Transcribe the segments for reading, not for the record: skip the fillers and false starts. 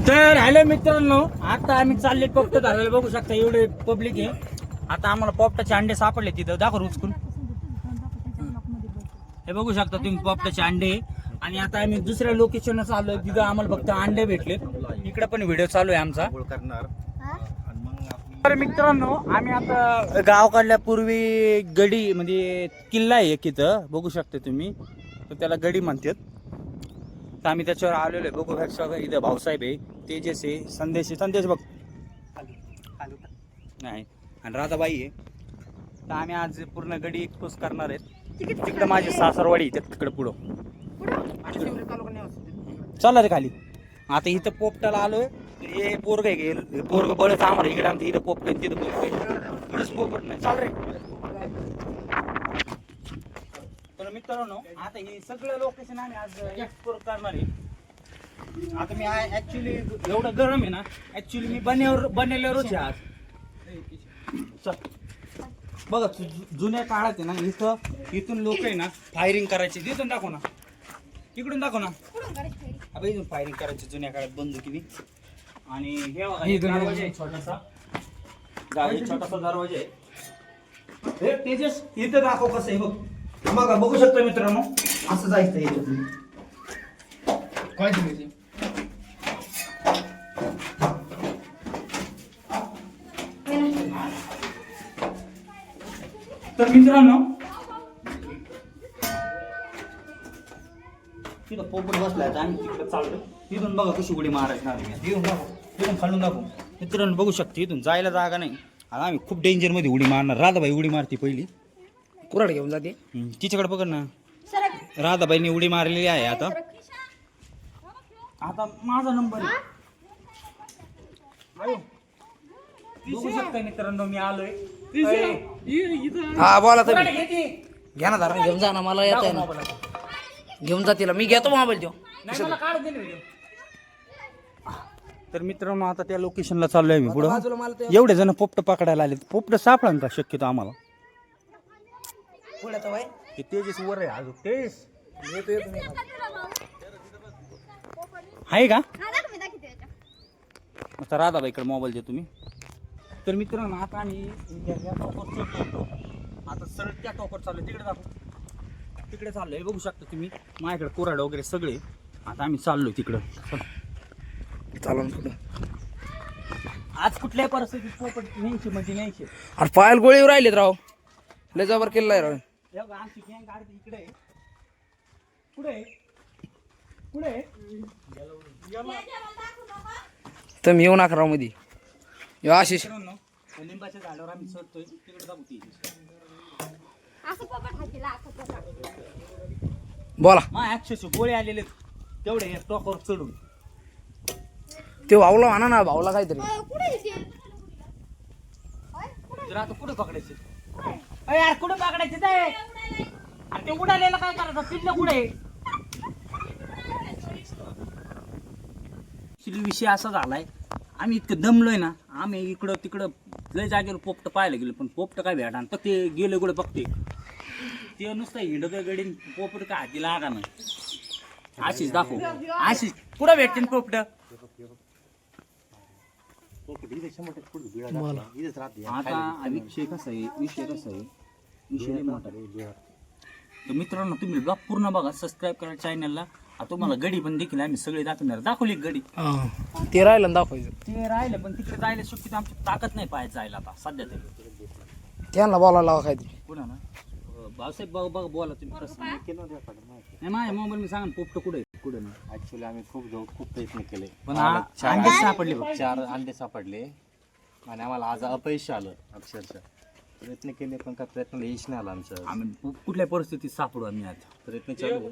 तर हॅलो मित्रांनो, आता आम्ही चालले पोपट धरायला. बघू शकता एवढे पब्लिक आहे. आता आम्हाला पोपटाचे अंडे सापडले तिथं. दाखव उचकून. हे बघू शकता तुम्ही पोपटाचे अंडे. आणि आता आम्ही दुसऱ्या लोकेशनला चाललोय तिथं आम्हाला फक्त अंडे भेटले. इकडे पण व्हिडिओ चालू आहे आमचा. तर मित्रांनो, आम्ही आता गावाकडल्या पूर्वी गडी म्हणजे किल्ला आहे एक इथं. बघू शकता तुम्ही. तर त्याला गडी म्हणतात. तर आम्ही त्याच्यावर आलेलो आहे. बघू शकता इथं भाऊसाहेब आहे, तेजस आहे, संदेश बघ नाही, आणि राधाबाई आहे. तर आम्ही आज पूर्ण गडी एक्सपोज करणार आहेत. तिकडे माझी सासरवाडी आहे तिकडे पुढं. चला रे खाली. आता इथं पोपटाला आलोय. हे पोरग आहे, पोरग बळच आम्हाला इकडे आमचं इथं पोपट आहे, तिथं पोपट आहे. पोपट नाही. चाल रे. तर मित्रांनो, आता हे सगळं लोकेशन आम्ही आज एक्सप्लोर करणार आहे. आता मी ऍक्च्युली एवढं गरम आहे ना, ऍक्च्युली मी बनवल्यावरच आहे आज. चल बघा, जुन्या काळात आहे ना, इथून लोक आहे ना फायरिंग करायचे. तिथून दाखव ना, इकडून दाखव ना. आता इथून फायरिंग करायचे जुन्या काळात बंदुकीने. आणि हे बघा, दरवाजा आहे छोटासा दरवाजा आहे. हे तेजस इथं दाखव कसं आहे बघ. बघा, बघू शकता मित्रांनो, असं जायचं याच्यातून. काय तुम्ही तर मित्रांनो, तिथं पोपट बसलाय. आम्ही तिकडे चाललो. तिथून बघा कशी उडी मारायची. तिथून खालून दाखव मित्रांनो. बघू शकते इथून जायला जागा नाही. आणि आम्ही खूप डेंजर मध्ये उडी मारणार. राधाबाई उडी मारते पहिली. कुऱ्हाड घेऊन जाते. तिच्याकडे बघ ना, राधाबाईने उडी मारलेली आहे. आता माझा नंबर आहे. बघू शकता मित्रांनो, मी आलोय. हा बोला तुम्ही. घ्या ना दारा, घेऊन जा ना. मला येत आहे ना, घेऊन जा तिला. मी घेतो मोबाईल तो. तर मित्रांनो, आता त्या लोकेशनला चाललोय मी पुढं. एवढे जण पोपट पकडायला आले. पोपट सापडा का शक्यतो आम्हाला. तेजस वर आहे अजून. तेज आहे का? आता राधाबाईकडे मोबाईल देतो मी. तर मित्रांनो, आता आम्ही आता सरळ त्या टॉपर चाललोय. तिकडे दाखव. तिकडे चाललोय. बघू शकता तुम्ही माझ्याकडे कोराड वगैरे सगळे. आता आम्ही चाललोय तिकडं. चालून पुढं. आज कुठल्याही परिस्थितीत पोपट न्यायची म्हणजे न्यायची. अरे पायाला गोळी राहिलेत राव. लय जबर केलं आहे राव. आमची गँग गाडी इकडे आहे. पुढे पुढे तुम्ही येऊ नका राव मध्ये. आशिष लिंबाच्या झाडावर आम्ही चढतोय. तिकडे दाखवते. बोला. मा ऍक्सेस गोळे आलेले तेवढे टॉकवर चढून. ते भाऊला म्हणा ना, भाऊला काहीतरी. जर आता कुठे पकडायचे? यार कुठे पकडायचे ते? अरे ते उडालेलं काय करायचं? पिल्लं कुठे? विषय असा झालाय, आम्ही इतकं दमलोय ना, आम्ही इकडं तिकडं लय जागेवर पोपट पाहायला गेलो, पण पोपट काय भेटा. तर ते गेले कुठे बघते. ते नुसतं हिंडतोय गडीन, पोपट काय हाती लागा नाही. आशिष दाखव. आशिष कुठं भेटते पोपट? आता विषय कसा आहे, विषय मोठा. तर मित्रांनो, तुम्ही ब्लॉग पूर्ण बघा, सबस्क्राईब करा चॅनलला. तुम्हाला गडी पण देखील आम्ही सगळे दाखवणार. दाखवली गडी. ते राहिलं ना दाखवायचं. ते राहिलं, पण तिकडे जायला शक्यतो आमची ताकद नाही पाहायचं जायला आता सध्या तरी. त्यांना बोलायला लावा काहीतरी. पुन्हा ना भाऊसाहेब बघा बोला तुम्ही कसं. नाही माझ्या मोबाईल मी सांगा पोपट कुठे कुठे नाही. ऍक्च्युली आम्ही खूप प्रयत्न केले, पण अंडे सापडले बघ. 4 अंडे सापडले आणि आम्हाला आज अपयश आलं. अक्षरशः प्रयत्न केले पण काय प्रयत्नाला यश नाही आलं आमचं. आम्ही कुठल्या परिस्थितीत सापडू आम्ही आज. प्रयत्न चालू आहे.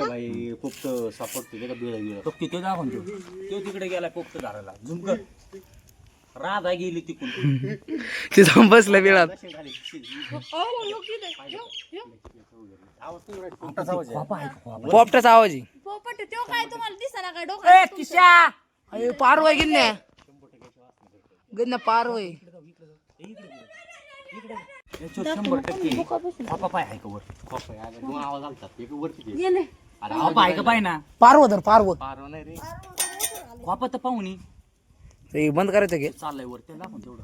बाई पोपट सापडतो का बिळ तो तिथे दाखवून तो तिकडे गेला पोपट धरायला. झुमकर राधा गेली तिकडून. ते जाऊन बसलं बिळात. पोपटाचा आवाज आहे. पोपट तो काय तुम्हाला दिसला काय डोकं? पारव आहे गिन्या. गिन्या पारव आहे. 100% पाय आहे का वर? दोन आवाज आलतात. एक वरती गेले. अरे आहे का पाय ना? पारव धर पारव. पारव नाही रे. खोपा तर पाहुणी ते बंद करायचं घे चाललंय वर ते दाखवून तेवढं.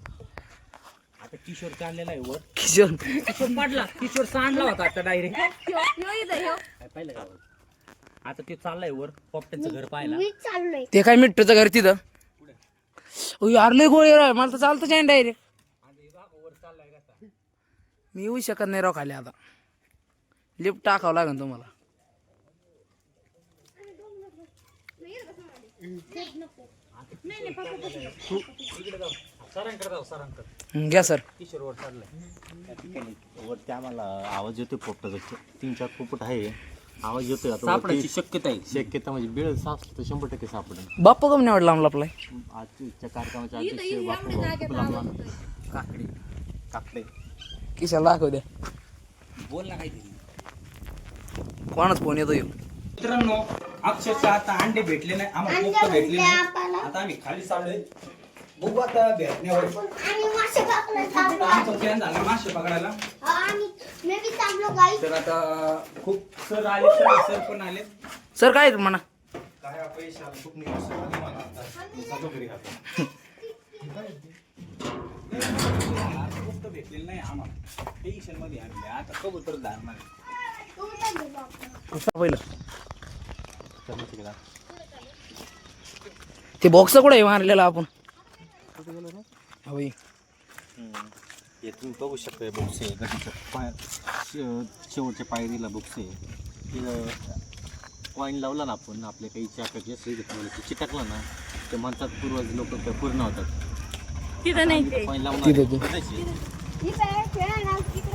आता किशोर चाललेला आहे वर. किशोर किशोर पडला, किशोर सांडला होता आता डायरेक्ट. ह्यो इथं ह्यो. काय पाहिलं का? आता ते चाललंय वर पोपट्यांचं घर पाहायला. ते काय मिठ्ठूचं घर तिथं यार लय गोळी राव मला तर चालतच नाही डायरेक्ट मी येऊ शकत नाही राव खाली आता लिफ्ट टाकावं लागेल तुम्हाला सरांकडे जाऊ सरांकडे. घ्या सर किशोर वर चाललाय. त्या ठिकाणी वरती आम्हाला आवाज येतोय पोपटाचा 3-4 पोपट आहे आवाज येतोय आता सापडायची वरती शक्यता आहे. शक्यता म्हणजे बेळ साफ तर 100% सापडेल बाप्पा कमी नाही वाटला आपला आजच्या कार्यक्रमाच्या अध्यक्ष बापू खूप लांब काकडी काकडे किशाला दाखव द्या बोल ना काहीतरी. कोणाच फोन येतो येऊ मित्रांनो अक्षरशः आता अंडे भेटले नाही आम्हाला पोपट भेटले नाही. आता आम्ही खाली चाललोय बघू आता भेटण्यावर. आमचा प्लॅन झाला मासे पकडायला. तर आता खूप सर आले सर पण आले. सर काय म्हणा काय पैसे आले खूप निराश झाले मला आता. मी चाललो घरी आता. पोपट भेटलेलं नाही आम्हाला टेन्शन मध्ये आणले आता कबूतर धरणार. पहिलं ते बॉक्स कुठे मारलेला आपण होय हे तुम्ही बघू शकता बुक्स आहे गडीच्या शेवटच्या पायरीला बुक्स आहे तिथं कॉईन लावला ना आपण आपल्या काही चाकाची असं घेतलं ते चिटकलं ना ते म्हणतात पूर्वज लोक ते पूर्ण होतात तिथं नाही ते. कॉईन तिथं ते. लावून